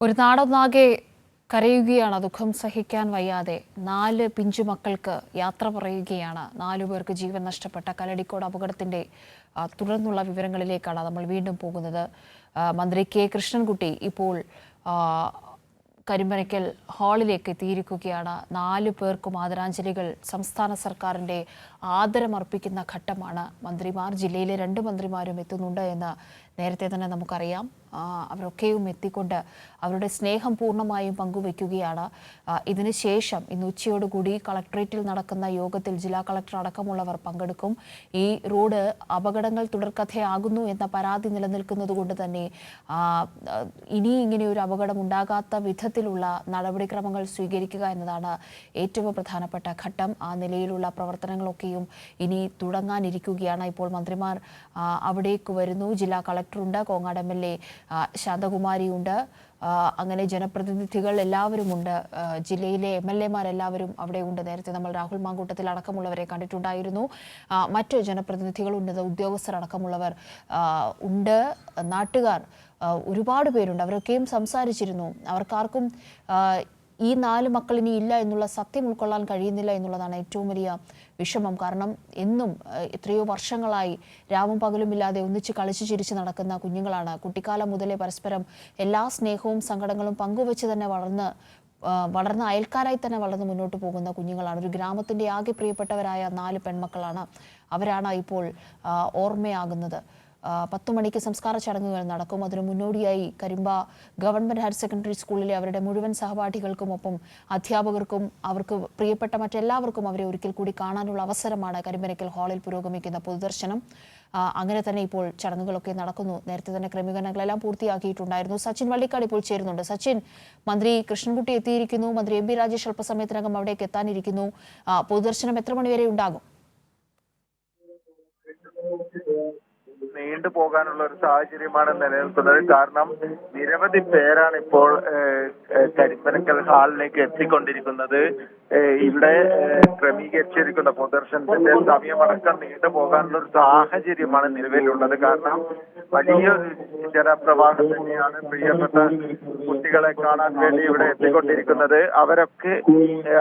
ഒരു നാടൊന്നാകെ കരയുകയാണ്. ദുഃഖം സഹിക്കാൻ വയ്യാതെ 4 പിഞ്ചുമക്കൾക്ക് യാത്ര പറയുകയാണ്. 4 പേർക്ക് ജീവൻ നഷ്ടപ്പെട്ട കല്ലടിക്കോട് അപകടത്തിന്റെ തുടർന്നുള്ള വിവരങ്ങളിലേക്കാണ് നമ്മൾ വീണ്ടും പോകുന്നത്. മന്ത്രി കെ കൃഷ്ണൻകുട്ടി ഇപ്പോൾ കരിമ്പനയ്ക്കൽ ഹാളിലേക്ക് എത്തിയിരിക്കുകയാണ്. 4 പേർക്കും ആദരാഞ്ജലികൾ സംസ്ഥാന സർക്കാരിൻ്റെ ആദരമർപ്പിക്കുന്ന ഘട്ടമാണ്. മന്ത്രിമാർ, ജില്ലയിലെ 2 മന്ത്രിമാരും എത്തുന്നുണ്ട് എന്ന് നേരത്തെ തന്നെ നമുക്കറിയാം. അവരൊക്കെയും എത്തിക്കൊണ്ട് അവരുടെ സ്നേഹം പൂർണ്ണമായും പങ്കുവയ്ക്കുകയാണ്. ഇതിന് ശേഷം ഇന്ന് ഉച്ചയോടുകൂടി കളക്ട്രേറ്റിൽ നടക്കുന്ന യോഗത്തിൽ ജില്ലാ കളക്ടർ അടക്കമുള്ളവർ പങ്കെടുക്കും. ഈ റോഡ് അപകടങ്ങൾ തുടർക്കഥയാകുന്നു എന്ന പരാതി നിലനിൽക്കുന്നത് കൊണ്ട് തന്നെ ഇനി ഇങ്ങനെ ഒരു അപകടം ഉണ്ടാകാത്ത വിധത്തിലുള്ള നടപടിക്രമങ്ങൾ സ്വീകരിക്കുക എന്നതാണ് ഏറ്റവും പ്രധാനപ്പെട്ട ഘട്ടം. ആ നിലയിലുള്ള പ്രവർത്തനങ്ങളൊക്കെയും ഇനി തുടങ്ങാനിരിക്കുകയാണ്. ഇപ്പോൾ മന്ത്രിമാർ അവിടേക്ക് വരുന്നു. ജില്ലാ കളക്ടറുണ്ട്, കോങ്ങാട് MLA ശാന്തകുമാരിയുണ്ട്, അങ്ങനെ ജനപ്രതിനിധികൾ എല്ലാവരുമുണ്ട്. ജില്ലയിലെ MLA-മാരെല്ലാവരും അവിടെ ഉണ്ട്. നേരത്തെ നമ്മൾ രാഹുൽ മാങ്കൂട്ടത്തിൽ അടക്കമുള്ളവരെ കണ്ടിട്ടുണ്ടായിരുന്നു. മറ്റ് ജനപ്രതിനിധികൾ, ഉന്നത ഉദ്യോഗസ്ഥരടക്കമുള്ളവർ ഉണ്ട്. നാട്ടുകാർ ഒരുപാട് പേരുണ്ട്. അവരൊക്കെയും സംസാരിച്ചിരുന്നു. അവർക്കാർക്കും ഈ 4 മക്കൾ ഇനി ഇല്ല എന്നുള്ള സത്യം ഉൾക്കൊള്ളാൻ കഴിയുന്നില്ല എന്നുള്ളതാണ് ഏറ്റവും വലിയ വിഷമം. കാരണം എന്നും എത്രയോ വർഷങ്ങളായി രാവും പകലും ഇല്ലാതെ ഒന്നിച്ച് കളിച്ചു ചിരിച്ച് നടക്കുന്ന കുഞ്ഞുങ്ങളാണ്. കുട്ടിക്കാലം മുതലേ പരസ്പരം എല്ലാ സ്നേഹവും സങ്കടങ്ങളും പങ്കുവെച്ച് തന്നെ വളർന്ന അയൽക്കാരായി തന്നെ വളർന്ന് മുന്നോട്ട് പോകുന്ന കുഞ്ഞുങ്ങളാണ്. ഒരു ഗ്രാമത്തിൻ്റെ ആകെ പ്രിയപ്പെട്ടവരായ 4 പെൺമക്കളാണ്. അവരാണ് ഇപ്പോൾ ഓർമ്മയാകുന്നത്. 10 മണിക്ക് സംസ്കാര ചടങ്ങുകൾ നടക്കും. അതിനു മുന്നോടിയായി കരിമ്പ ഗവൺമെൻറ് ഹയർ സെക്കൻഡറി സ്കൂളിലെ അവരുടെ മുഴുവൻ സഹപാഠികൾക്കുമൊപ്പം അധ്യാപകർക്കും അവർക്ക് പ്രിയപ്പെട്ട മറ്റെല്ലാവർക്കും അവരെ ഒരിക്കൽ കൂടി കാണാനുള്ള അവസരമാണ് കരിമ്പനയ്ക്കൽ ഹാളിൽ പുരോഗമിക്കുന്ന പൊതുദർശനം. അങ്ങനെ തന്നെ ഇപ്പോൾ ചടങ്ങുകളൊക്കെ നടക്കുന്നു. നേരത്തെ തന്നെ ക്രമീകരണങ്ങളെല്ലാം പൂർത്തിയാക്കിയിട്ടുണ്ടായിരുന്നു. സച്ചിൻ വള്ളിക്കാട് ഇപ്പോൾ ചേരുന്നുണ്ട്. സച്ചിൻ, മന്ത്രി കൃഷ്ണൻകുട്ടി എത്തിയിരിക്കുന്നു. മന്ത്രി MB രാജേഷ് അല്പസമയത്തിനകം അവിടേക്ക് എത്താനിരിക്കുന്നു. പൊതുദർശനം എത്ര മണിവരെ ഉണ്ടാകും? നീണ്ടുപോകാനുള്ള ഒരു സാഹചര്യമാണ് നിലനിൽക്കുന്നത്. കാരണം നിരവധി പേരാണ് ഇപ്പോൾ കരിമ്പനക്കൽ ഹാളിലേക്ക് എത്തിക്കൊണ്ടിരിക്കുന്നത്. ഇവിടെ ക്രമീകരിച്ചിരിക്കുന്ന പൊതുദർശനത്തിന്റെ സമയമടക്കം നീണ്ടുപോകാനുള്ള ഒരു സാഹചര്യമാണ് നിലവിലുള്ളത്. കാരണം വലിയൊരു ജനപ്രവാഹം തന്നെയാണ് പ്രിയപ്പെട്ട കുട്ടികളെ കാണാൻ വേണ്ടി ഇവിടെ എത്തിക്കൊണ്ടിരിക്കുന്നത്. അവരൊക്കെ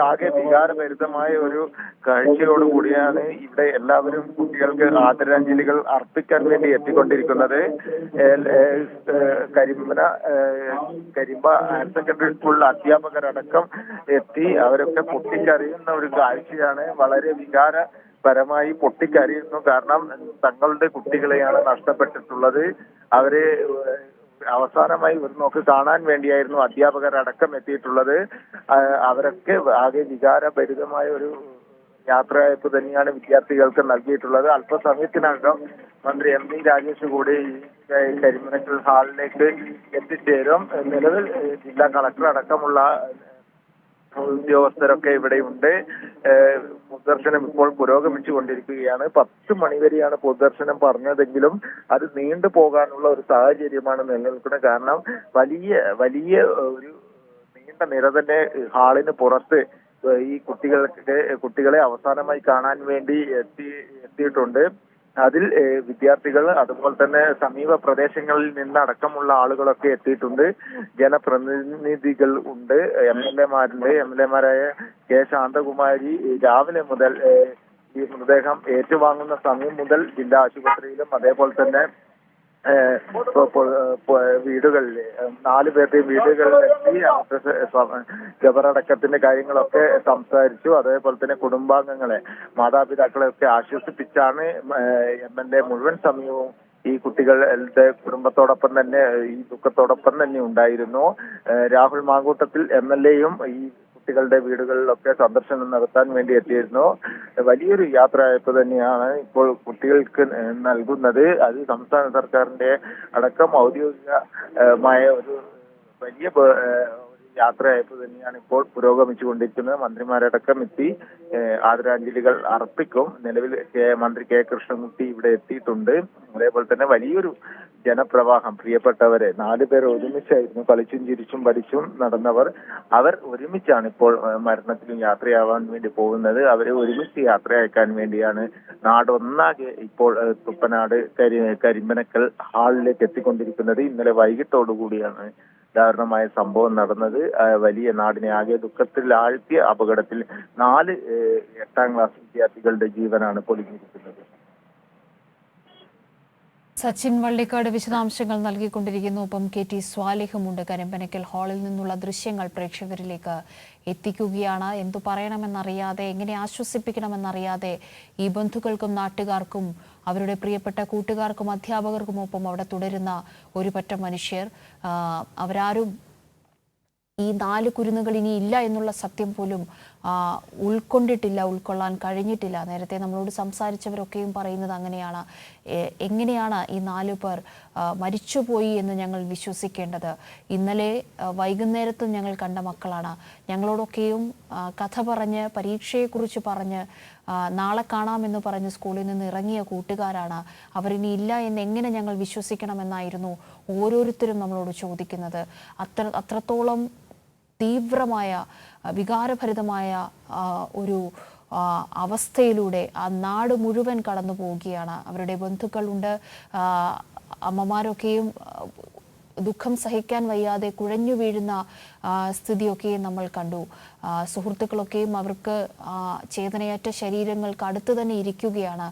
ആകെ വികാരഭരിതമായ ഒരു കാഴ്ചയോടുകൂടിയാണ് ഇവിടെ എല്ലാവരും കുട്ടികൾക്ക് ആദരാഞ്ജലികൾ അർപ്പിക്കാൻ വേണ്ടി എത്തിക്കൊണ്ടിരിക്കുന്നത്. കരിമ്പ ഹയർ സെക്കൻഡറി സ്കൂളിലെ അധ്യാപകരടക്കം എത്തി അവരൊക്കെ പൊട്ടിക്കരയുന്ന ഒരു കാഴ്ചയാണ്. വളരെ വികാരപരമായി പൊട്ടിക്കരയുന്നു. കാരണം തങ്ങളുടെ കുട്ടികളെയാണ് നഷ്ടപ്പെട്ടിട്ടുള്ളത്. അവരെ അവസാനമായി ഒരു നോക്ക് കാണാൻ വേണ്ടിയായിരുന്നു അധ്യാപകരടക്കം എത്തിയിട്ടുള്ളത്. അവരൊക്കെ ആകെ വികാരഭരിതമായ ഒരു യാത്രയയപ്പ് തന്നെയാണ് വിദ്യാർത്ഥികൾക്ക് നൽകിയിട്ടുള്ളത്. അല്പസമയത്തിനകം മന്ത്രി MB രാജേഷ് കൂടി കരിമ്പനക്കൽ ഹാളിലേക്ക് എത്തിച്ചേരും. നിലവിൽ ജില്ലാ കളക്ടർ അടക്കമുള്ള ഉദ്യോഗസ്ഥരൊക്കെ ഇവിടെയുണ്ട്. പൊതുദർശനം ഇപ്പോൾ പുരോഗമിച്ചു കൊണ്ടിരിക്കുകയാണ്. 10 മണിവരെയാണ് പൊതുദർശനം പറഞ്ഞതെങ്കിലും അത് നീണ്ടു പോകാനുള്ള ഒരു സാഹചര്യമാണ് നിലനിൽക്കുന്നത്. കാരണം വലിയ ഒരു നീണ്ട നിര തന്നെ ഹാളിന് പുറത്ത് ഈ കുട്ടികളെ അവസാനമായി കാണാൻ വേണ്ടി എത്തിയിട്ടുണ്ട്. അതിൽ വിദ്യാർത്ഥികൾ, അതുപോലെ തന്നെ സമീപ പ്രദേശങ്ങളിൽ നിന്നടക്കമുള്ള ആളുകളൊക്കെ എത്തിയിട്ടുണ്ട്. ജനപ്രതിനിധികൾ ഉണ്ട്, MLA-മാരായ കെ ശാന്തകുമാരി രാവിലെ മുതൽ ഈ മൃതദേഹം ഏറ്റുവാങ്ങുന്ന സമയം മുതൽ ജില്ലാ ആശുപത്രിയിലും അതേപോലെ തന്നെ വീടുകളിൽ 4 പേരുടെയും വീടുകളിലെത്തി ഖബറടക്കത്തിന്റെ കാര്യങ്ങളൊക്കെ സംസാരിച്ചു. അതേപോലെ തന്നെ കുടുംബാംഗങ്ങളെ, മാതാപിതാക്കളെ ഒക്കെ ആശ്വസിപ്പിച്ചാണ് MLA മുഴുവൻ സമയവും ഈ കുട്ടികളുടെ കുടുംബത്തോടൊപ്പം തന്നെ, ഈ ദുഃഖത്തോടൊപ്പം തന്നെ ഉണ്ടായിരുന്നു. രാഹുൽ മാങ്കൂട്ടത്തിൽ MLA-യും ഈ കുട്ടികളുടെ വീടുകളിലൊക്കെ സന്ദർശനം നടത്താൻ വേണ്ടി എത്തിയിരുന്നു. വലിയൊരു യാത്രയയപ്പ് തന്നെയാണ് ഇപ്പോൾ കുട്ടികൾക്ക് നൽകുന്നത്. അത് സംസ്ഥാന സർക്കാരിന്റെ അടക്കം ഔദ്യോഗികമായ ഒരു വലിയ യാത്രയയപ്പ് തന്നെയാണ് ഇപ്പോൾ പുരോഗമിച്ചുകൊണ്ടിരിക്കുന്നത്. മന്ത്രിമാരടക്കം എത്തി ആദരാഞ്ജലികൾ അർപ്പിക്കും. നിലവിൽ മന്ത്രി കെ കൃഷ്ണൻകുട്ടി ഇവിടെ എത്തിയിട്ടുണ്ട്. അതേപോലെ തന്നെ വലിയൊരു ജനപ്രവാഹം, പ്രിയപ്പെട്ടവരെ 4 പേർ ഒരുമിച്ചായിരുന്നു കളിച്ചും ചിരിച്ചും പഠിച്ചും നടന്നവർ. അവർ ഒരുമിച്ചാണ് ഇപ്പോൾ മരണത്തിലും യാത്രയാവാൻ വേണ്ടി പോകുന്നത്. അവരെ ഒരുമിച്ച് യാത്ര അയക്കാൻ വേണ്ടിയാണ് നാടൊന്നാകെ ഇപ്പോൾ തുപ്പനാട് കരിമ്പനക്കൽ ഹാളിലേക്ക് എത്തിക്കൊണ്ടിരിക്കുന്നത്. ഇന്നലെ വൈകിട്ടോടുകൂടിയാണ് ദാരുണമായ സംഭവം നടന്നത്. വലിയ നാടിനെ ആകെ ദുഃഖത്തിൽ ആഴ്ത്തിയ അപകടത്തിൽ 4 8ാം ക്ലാസ് വിദ്യാർത്ഥികളുടെ ജീവനാണ് പൊലിഞ്ഞിരിക്കുന്നത്. സച്ചിൻ വള്ളിക്കാട് വിശദാംശങ്ങൾ നൽകിക്കൊണ്ടിരിക്കുന്നു. ഒപ്പം KT സ്വാലിഹുമുണ്ട്. കരിമ്പനക്കൽ ഹാളിൽ നിന്നുള്ള ദൃശ്യങ്ങൾ പ്രേക്ഷകരിലേക്ക് എത്തിക്കുകയാണ്. എന്തു പറയണമെന്നറിയാതെ, എങ്ങനെ ആശ്വസിപ്പിക്കണമെന്നറിയാതെ ഈ ബന്ധുക്കൾക്കും നാട്ടുകാർക്കും അവരുടെ പ്രിയപ്പെട്ട കൂട്ടുകാർക്കും അധ്യാപകർക്കും ഒപ്പം അവിടെ തുടരുന്ന ഒരു പറ്റം മനുഷ്യർ, അവരാരും ഈ 4 കുരുന്നുകൾ ഇനി ഇല്ല എന്നുള്ള സത്യം പോലും ഉൾക്കൊണ്ടിട്ടില്ല, ഉൾക്കൊള്ളാൻ കഴിഞ്ഞിട്ടില്ല. നേരത്തെ നമ്മളോട് സംസാരിച്ചവരൊക്കെയും പറയുന്നത് അങ്ങനെയാണ്. എങ്ങനെയാണ് ഈ 4 പേർ മരിച്ചുപോയി എന്ന് ഞങ്ങൾ വിശ്വസിക്കേണ്ടത്? ഇന്നലെ വൈകുന്നേരത്തും ഞങ്ങൾ കണ്ട മക്കളാണ്. ഞങ്ങളോടൊക്കെയും കഥ പറഞ്ഞ്, പരീക്ഷയെക്കുറിച്ച് പറഞ്ഞ്, നാളെ കാണാമെന്ന് പറഞ്ഞ് സ്കൂളിൽ നിന്ന് ഇറങ്ങിയ കൂട്ടുകാരാണ്. അവരിനി ഇല്ല എന്ന് എങ്ങനെ ഞങ്ങൾ വിശ്വസിക്കണമെന്നായിരുന്നു ഓരോരുത്തരും നമ്മളോട് ചോദിക്കുന്നത്. അത്രത്തോളം തീവ്രമായ, വികാരഭരിതമായ ഒരു അവസ്ഥയിലൂടെ ആ നാട് മുഴുവൻ കടന്നു പോവുകയാണ്. അവരുടെ ബന്ധുക്കളുണ്ട്, അമ്മമാരൊക്കെയും ദുഃഖം സഹിക്കാൻ വയ്യാതെ കുഴഞ്ഞു വീഴുന്ന സ്ഥിതിയൊക്കെയും നമ്മൾ കണ്ടു. സുഹൃത്തുക്കളൊക്കെയും അവർക്ക് ചേതനയറ്റ ശരീരങ്ങൾക്ക് അടുത്ത് തന്നെ ഇരിക്കുകയാണ്.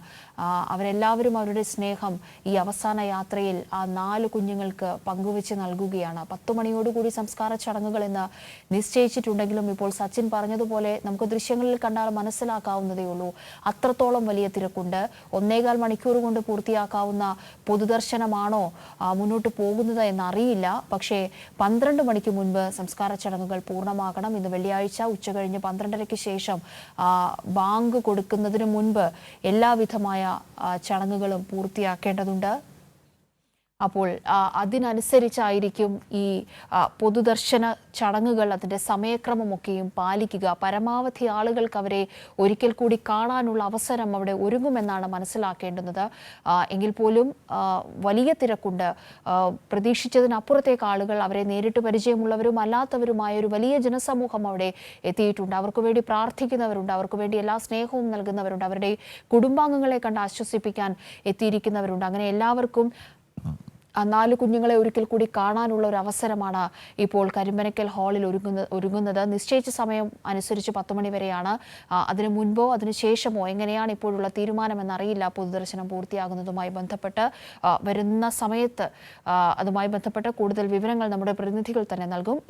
അവരെല്ലാവരും അവരുടെ സ്നേഹം ഈ അവസാന യാത്രയിൽ ആ 4 കുഞ്ഞുങ്ങൾക്ക് പങ്കുവെച്ച് നൽകുകയാണ്. 10 മണിയോടുകൂടി സംസ്കാര ചടങ്ങുകൾ എന്ന് നിശ്ചയിച്ചിട്ടുണ്ടെങ്കിലും ഇപ്പോൾ സച്ചിൻ പറഞ്ഞതുപോലെ നമുക്ക് ദൃശ്യങ്ങളിൽ കണ്ടാൽ മനസ്സിലാക്കാവുന്നതേ ഉള്ളൂ. അത്രത്തോളം വലിയ തിരക്കുണ്ട്. 1.25 മണിക്കൂർ കൊണ്ട് പൂർത്തിയാക്കാവുന്ന പൊതുദർശനമാണോ മുന്നോട്ട് പോകുന്നത് എന്നറിയില്ല. പക്ഷേ 12 മണിക്ക് മുൻപ് സംസ്കാര ചടങ്ങുകൾ പൂർണ്ണമാകണം. ഇന്ന് വെള്ളിയാഴ്ച ഉച്ചകഴിഞ്ഞ് 12:30-ക്ക് ശേഷം ബാങ്ക് കൊടുക്കുന്നതിന് മുൻപ് എല്ലാവിധമായ ചടങ്ങുകളും പൂർത്തിയാക്കേണ്ടതുണ്ട്. അപ്പോൾ അതിനനുസരിച്ചായിരിക്കും ഈ പൊതുദർശന ചടങ്ങുകൾ, അതിൻ്റെ സമയക്രമമൊക്കെയും പാലിക്കുക. പരമാവധി ആളുകൾക്ക് അവരെ ഒരിക്കൽ കൂടി കാണാനുള്ള അവസരം അവിടെ ഒരുങ്ങുമെന്നാണ് മനസ്സിലാക്കേണ്ടുന്നത്. എങ്കിൽ പോലും വലിയ തിരക്കുണ്ട്. പ്രതീക്ഷിച്ചതിനപ്പുറത്തേക്ക് ആളുകൾ, അവരെ നേരിട്ട് പരിചയമുള്ളവരും അല്ലാത്തവരുമായ ഒരു വലിയ ജനസമൂഹം അവിടെ എത്തിയിട്ടുണ്ട്. അവർക്ക് വേണ്ടി പ്രാർത്ഥിക്കുന്നവരുണ്ട്, അവർക്ക് വേണ്ടി എല്ലാ സ്നേഹവും നൽകുന്നവരുണ്ട്, അവരുടെ കുടുംബാംഗങ്ങളെ കണ്ട് ആശ്വസിപ്പിക്കാൻ എത്തിയിരിക്കുന്നവരുണ്ട്. അങ്ങനെ എല്ലാവർക്കും 4 കുഞ്ഞുങ്ങളെ ഒരിക്കൽ കൂടി കാണാനുള്ള ഒരു അവസരമാണ് ഇപ്പോൾ കരിമ്പനക്കൽ ഹാളിൽ ഒരുങ്ങുന്നത്. നിശ്ചയിച്ച സമയം അനുസരിച്ച് 10 മണി വരെയാണ്. അതിനു മുൻപോ അതിനുശേഷമോ എങ്ങനെയാണ് ഇപ്പോഴുള്ള തീരുമാനമെന്നറിയില്ല. പൊതുദർശനം പൂർത്തിയാകുന്നതുമായി ബന്ധപ്പെട്ട് വരുന്ന സമയത്ത് അതുമായി ബന്ധപ്പെട്ട് കൂടുതൽ വിവരങ്ങൾ നമ്മുടെ പ്രതിനിധികൾ തന്നെ നൽകും.